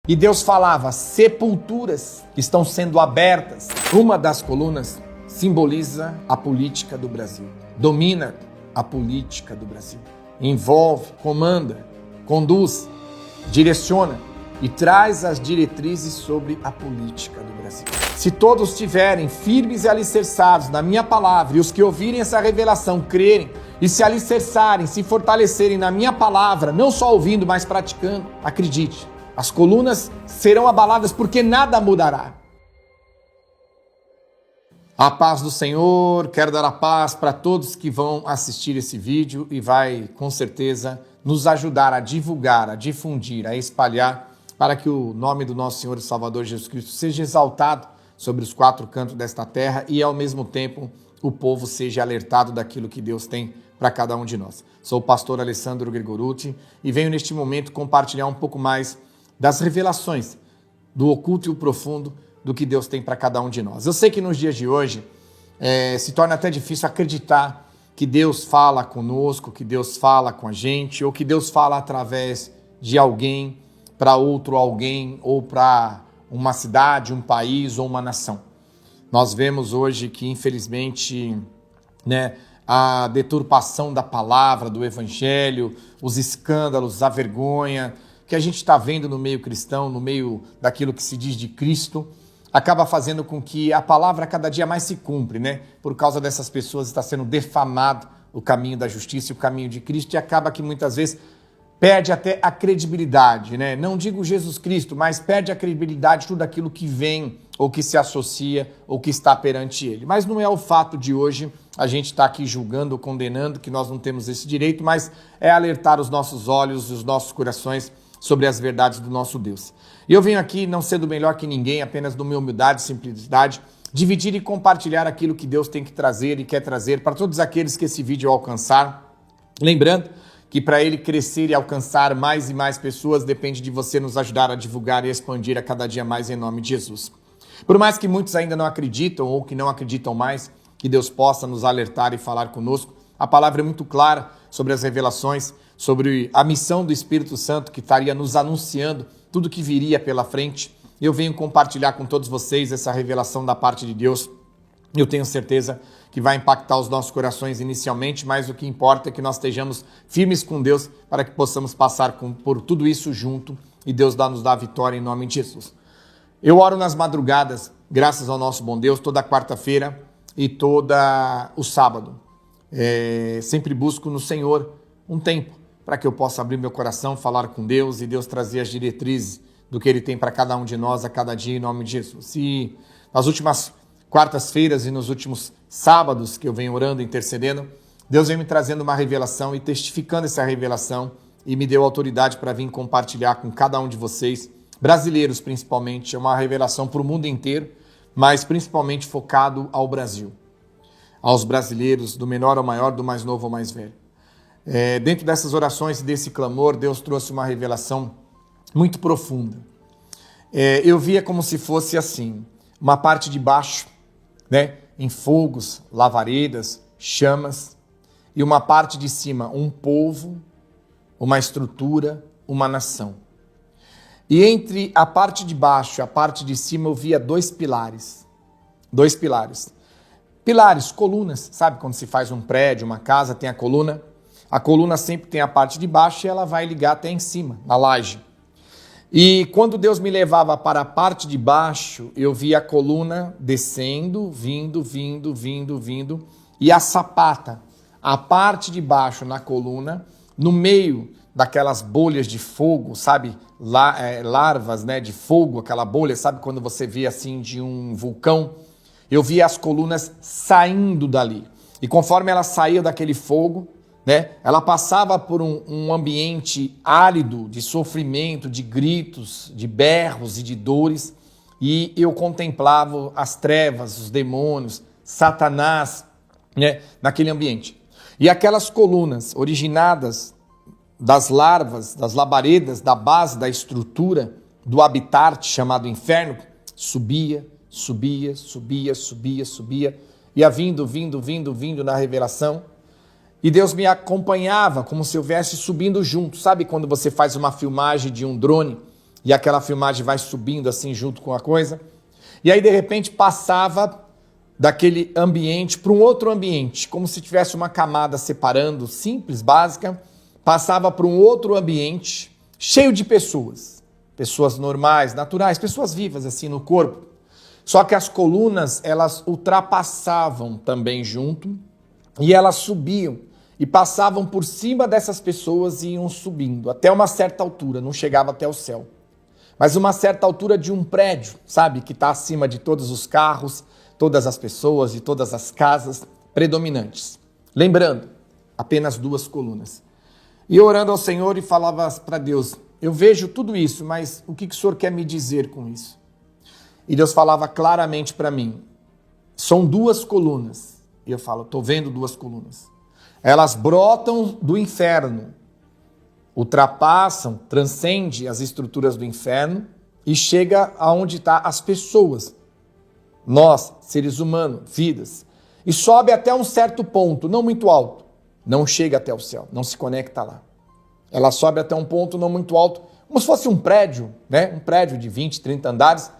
E Deus falava, sepulturas estão sendo abertas. Uma das colunas simboliza a política do Brasil. Domina a política do Brasil. Envolve, comanda, conduz, direciona e traz as diretrizes sobre a política do Brasil. Se todos estiverem firmes e alicerçados na minha palavra, e os que ouvirem essa revelação crerem e se alicerçarem, se fortalecerem na minha palavra, não só ouvindo, mas praticando, acredite, as colunas serão abaladas porque nada mudará. A paz do Senhor, quero dar a paz para todos que vão assistir esse vídeo e vai, com certeza, nos ajudar a divulgar, a difundir, a espalhar, para que o nome do nosso Senhor e Salvador Jesus Cristo seja exaltado sobre os quatro cantos desta terra e, ao mesmo tempo, o povo seja alertado daquilo que Deus tem para cada um de nós. Sou o pastor Alessandro Gregorutti e venho neste momento compartilhar um pouco mais das revelações do oculto e o profundo do que Deus tem para cada um de nós. Eu sei que nos dias de hoje se torna até difícil acreditar que Deus fala conosco, que Deus fala com a gente, ou que Deus fala através de alguém para outro alguém, ou para uma cidade, um país ou uma nação. Nós vemos hoje que, infelizmente, a deturpação da palavra, do evangelho, os escândalos, a vergonha que a gente está vendo no meio cristão, no meio daquilo que se diz de Cristo, acaba fazendo com que a palavra cada dia mais se cumpre, Por causa dessas pessoas está sendo defamado o caminho da justiça e o caminho de Cristo, e acaba que muitas vezes perde até a credibilidade, Não digo Jesus Cristo, mas perde a credibilidade de tudo aquilo que vem, ou que se associa, ou que está perante ele. Mas não é o fato de hoje a gente estar aqui julgando ou condenando, que nós não temos esse direito, mas é alertar os nossos olhos e os nossos corações sobre as verdades do nosso Deus. E eu venho aqui, não sendo melhor que ninguém, apenas do minha humildade e simplicidade, dividir e compartilhar aquilo que Deus tem que trazer e quer trazer para todos aqueles que esse vídeo alcançar. Lembrando que para ele crescer e alcançar mais e mais pessoas, depende de você nos ajudar a divulgar e expandir a cada dia mais em nome de Jesus. Por mais que muitos ainda não acreditam ou que não acreditam mais que Deus possa nos alertar e falar conosco, a palavra é muito clara sobre as revelações, sobre a missão do Espírito Santo que estaria nos anunciando tudo que viria pela frente. Eu venho compartilhar com todos vocês essa revelação da parte de Deus. Eu tenho certeza que vai impactar os nossos corações inicialmente, mas o que importa é que nós estejamos firmes com Deus para que possamos passar por tudo isso junto e Deus nos dá a vitória em nome de Jesus. Eu oro nas madrugadas, graças ao nosso bom Deus, toda quarta-feira e todo o sábado. Sempre busco no Senhor um tempo para que eu possa abrir meu coração, falar com Deus e Deus trazer as diretrizes do que Ele tem para cada um de nós a cada dia em nome de Jesus. E nas últimas quartas-feiras e nos últimos sábados que eu venho orando, intercedendo, Deus vem me trazendo uma revelação e testificando essa revelação e me deu autoridade para vir compartilhar com cada um de vocês, brasileiros principalmente. É uma revelação para o mundo inteiro, mas principalmente focado ao Brasil, aos brasileiros, do menor ao maior, do mais novo ao mais velho. Dentro dessas orações e desse clamor, Deus trouxe uma revelação muito profunda. Eu via como se fosse assim, uma parte de baixo, em fogos, lavaredas, chamas, e uma parte de cima, um povo, uma estrutura, uma nação. E entre a parte de baixo e a parte de cima eu via dois pilares. Pilares, colunas, sabe quando se faz um prédio, uma casa, tem a coluna? A coluna sempre tem a parte de baixo e ela vai ligar até em cima, na laje. E quando Deus me levava para a parte de baixo, eu via a coluna descendo, vindo, e a sapata, a parte de baixo na coluna, no meio daquelas bolhas de fogo, sabe? Larvas, de fogo, aquela bolha, sabe quando você vê assim de um vulcão? Eu via as colunas saindo dali. E conforme ela saía daquele fogo, ela passava por um ambiente árido de sofrimento, de gritos, de berros e de dores, e eu contemplava as trevas, os demônios, Satanás, naquele ambiente. E aquelas colunas originadas das larvas, das labaredas, da base, da estrutura do habitat chamado inferno, subia, ia vindo na revelação. E Deus me acompanhava como se eu estivesse subindo junto. Sabe quando você faz uma filmagem de um drone e aquela filmagem vai subindo assim junto com a coisa. E aí, de repente, passava daquele ambiente para um outro ambiente, como se tivesse uma camada separando, simples, básica, passava para um outro ambiente cheio de pessoas. Pessoas normais, naturais, pessoas vivas assim no corpo. Só que as colunas, elas ultrapassavam também junto e elas subiam e passavam por cima dessas pessoas e iam subindo até uma certa altura, não chegava até o céu. Mas uma certa altura de um prédio, sabe, que está acima de todos os carros, todas as pessoas e todas as casas predominantes. Lembrando, apenas 2 colunas. E eu orando ao Senhor e falava para Deus, eu vejo tudo isso, mas o que o Senhor quer me dizer com isso? E Deus falava claramente para mim, são 2 colunas. E eu falo, estou vendo 2 colunas. Elas brotam do inferno, ultrapassam, transcende as estruturas do inferno e chega aonde estão as pessoas, nós, seres humanos, vidas, e sobe até um certo ponto, não muito alto, não chega até o céu, não se conecta lá. Ela sobe até um ponto não muito alto, como se fosse um prédio, né? Um prédio de 20, 30 andares,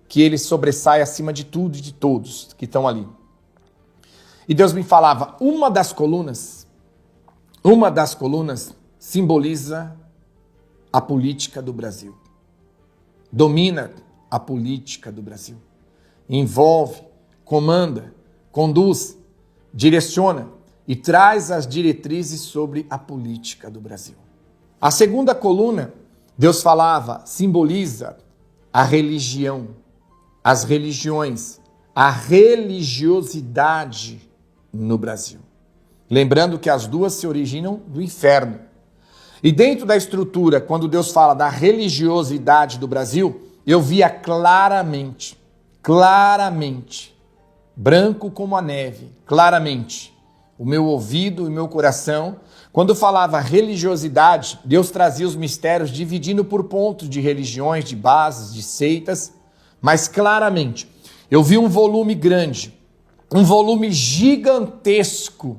que ele sobressai acima de tudo e de todos que estão ali. E Deus me falava, uma das colunas simboliza a política do Brasil. Domina a política do Brasil. Envolve, comanda, conduz, direciona e traz as diretrizes sobre a política do Brasil. A segunda coluna, Deus falava, simboliza a religião, as religiões, a religiosidade no Brasil. Lembrando que as 2 se originam do inferno. E dentro da estrutura, quando Deus fala da religiosidade do Brasil, eu via claramente, branco como a neve, claramente, o meu ouvido e o meu coração, quando falava religiosidade, Deus trazia os mistérios dividindo por pontos de religiões, de bases, de seitas, mas claramente, eu vi um volume grande, um volume gigantesco,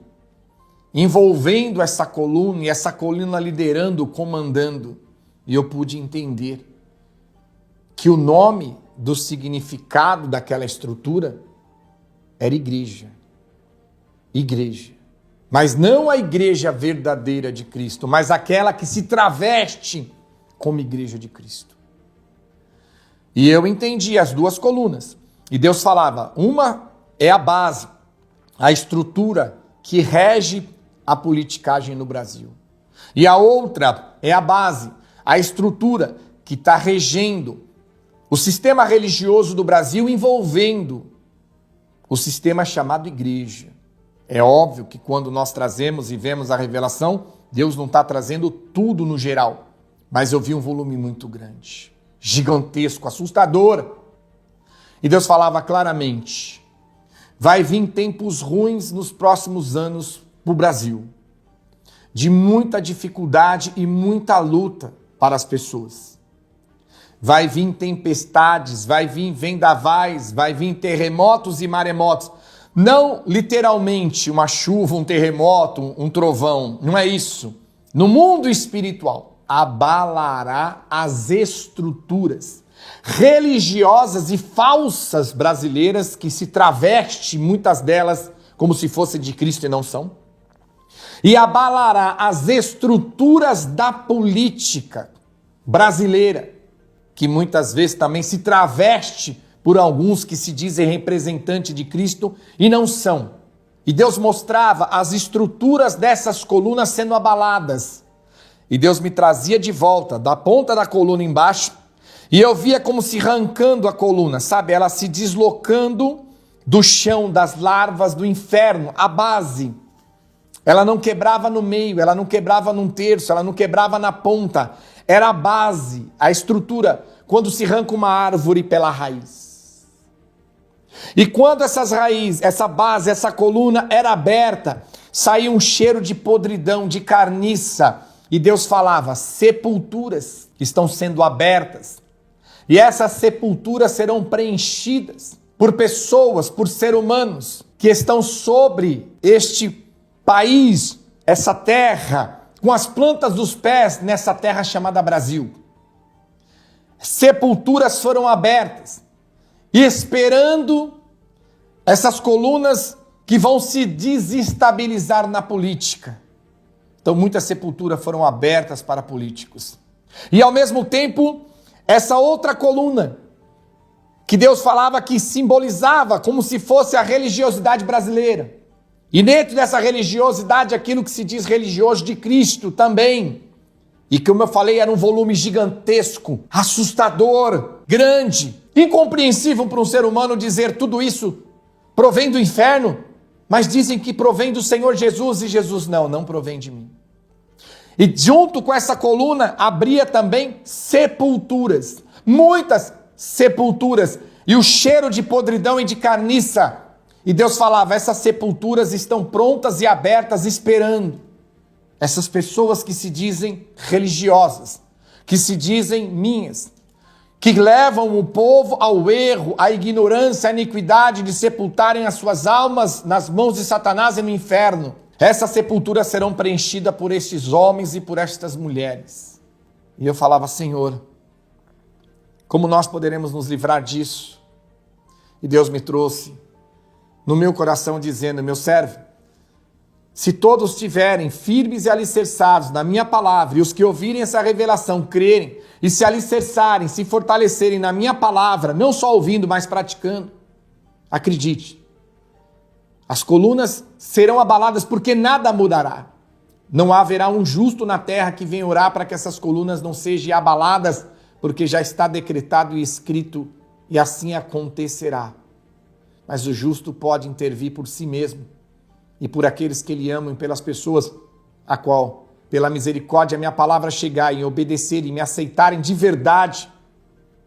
envolvendo essa coluna e essa coluna liderando, comandando. E eu pude entender que o nome do significado daquela estrutura era igreja. Igreja. Mas não a igreja verdadeira de Cristo, mas aquela que se traveste como igreja de Cristo. E eu entendi as 2 colunas. E Deus falava, uma é a base, a estrutura que rege a politicagem no Brasil. E a outra é a base, a estrutura que está regendo o sistema religioso do Brasil, envolvendo o sistema chamado igreja. É óbvio que quando nós trazemos e vemos a revelação, Deus não está trazendo tudo no geral, mas eu vi um volume muito grande, gigantesco, assustador. E Deus falava claramente, vai vir tempos ruins nos próximos anos para o Brasil, de muita dificuldade e muita luta para as pessoas. Vai vir tempestades, vai vir vendavais, vai vir terremotos e maremotos. Não literalmente uma chuva, um terremoto, um trovão, não é isso. No mundo espiritual, abalará as estruturas religiosas e falsas brasileiras que se travestem, muitas delas, como se fossem de Cristo e não são. E abalará as estruturas da política brasileira, que muitas vezes também se traveste por alguns que se dizem representantes de Cristo e não são. E Deus mostrava as estruturas dessas colunas sendo abaladas. E Deus me trazia de volta da ponta da coluna embaixo e eu via como se arrancando a coluna, sabe? Ela se deslocando do chão, das larvas do inferno, a base. Ela não quebrava no meio, ela não quebrava num terço, ela não quebrava na ponta. Era a base, a estrutura, quando se arranca uma árvore pela raiz. E quando essas raízes, essa base, essa coluna era aberta, saía um cheiro de podridão, de carniça. E Deus falava, sepulturas estão sendo abertas. E essas sepulturas serão preenchidas por pessoas, por seres humanos, que estão sobre este país, essa terra, com as plantas dos pés nessa terra chamada Brasil. sepulturas foram abertas, esperando essas colunas que vão se desestabilizar na política. Então, muitas sepulturas foram abertas para políticos. E, ao mesmo tempo, essa outra coluna, que Deus falava que simbolizava como se fosse a religiosidade brasileira. E dentro dessa religiosidade, aquilo que se diz religioso de Cristo também. E como eu falei, era um volume gigantesco, assustador, grande, incompreensível para um ser humano dizer tudo isso provém do inferno, mas dizem que provém do Senhor Jesus, e Jesus não provém de mim. E junto com essa coluna abria também sepulturas, muitas sepulturas, e o cheiro de podridão e de carniça. E Deus falava, essas sepulturas estão prontas e abertas esperando essas pessoas que se dizem religiosas, que se dizem minhas, que levam o povo ao erro, à ignorância, à iniquidade de sepultarem as suas almas nas mãos de Satanás e no inferno. Essas sepulturas serão preenchidas por estes homens e por estas mulheres. E eu falava, Senhor, como nós poderemos nos livrar disso? E Deus me trouxe no meu coração dizendo, meu servo, se todos estiverem firmes e alicerçados na minha palavra, e os que ouvirem essa revelação crerem, e se alicerçarem, se fortalecerem na minha palavra, não só ouvindo, mas praticando, acredite, as colunas serão abaladas porque nada mudará. Não haverá um justo na terra que venha orar para que essas colunas não sejam abaladas, porque já está decretado e escrito, e assim acontecerá. Mas o justo pode intervir por si mesmo, e por aqueles que ele ama, e pelas pessoas a qual, pela misericórdia, a minha palavra chegar e obedecerem e me aceitarem de verdade,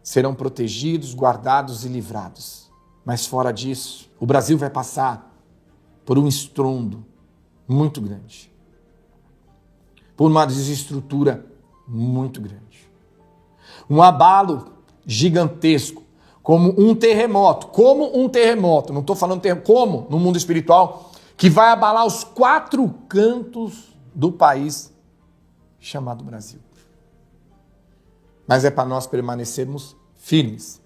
serão protegidos, guardados e livrados. Mas fora disso, o Brasil vai passar por um estrondo muito grande, por uma desestrutura muito grande, um abalo gigantesco, como um terremoto, não estou falando como no mundo espiritual, que vai abalar os 4 cantos do país chamado Brasil. Mas é para nós permanecermos firmes,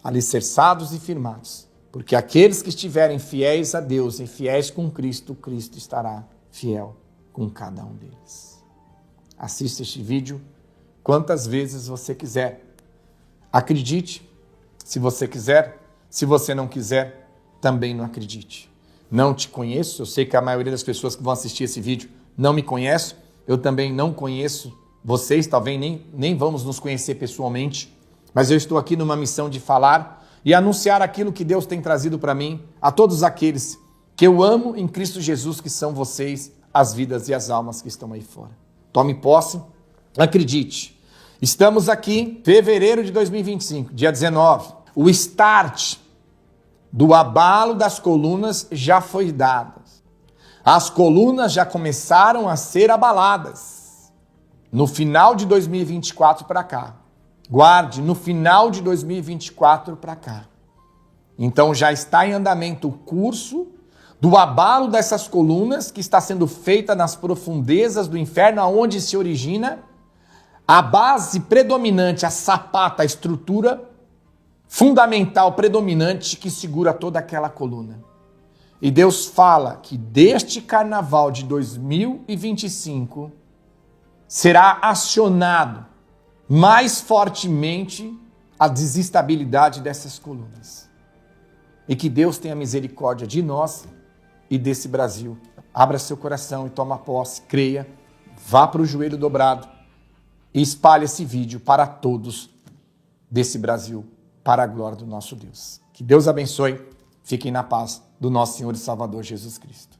alicerçados e firmados, porque aqueles que estiverem fiéis a Deus e fiéis com Cristo, Cristo estará fiel com cada um deles. Assista este vídeo quantas vezes você quiser. Acredite, se você quiser. Se você não quiser, também não acredite. Não te conheço, eu sei que a maioria das pessoas que vão assistir esse vídeo não me conhece, eu também não conheço vocês, talvez nem vamos nos conhecer pessoalmente, mas eu estou aqui numa missão de falar e anunciar aquilo que Deus tem trazido para mim, a todos aqueles que eu amo em Cristo Jesus, que são vocês, as vidas e as almas que estão aí fora. Tome posse, acredite. Estamos aqui, fevereiro de 2025, dia 19. O start do abalo das colunas já foi dado. As colunas já começaram a ser abaladas. No final de 2024 para cá. Guarde, no final de 2024 para cá. Então já está em andamento o curso do abalo dessas colunas que está sendo feita nas profundezas do inferno, onde se origina a base predominante, a sapata, a estrutura fundamental, predominante, que segura toda aquela coluna. E Deus fala que deste carnaval de 2025 será acionado mais fortemente a desestabilidade dessas colunas. E que Deus tenha misericórdia de nós e desse Brasil. Abra seu coração e toma posse, creia, vá para o joelho dobrado e espalhe esse vídeo para todos desse Brasil, para a glória do nosso Deus. Que Deus abençoe, fiquem na paz do nosso Senhor e Salvador Jesus Cristo.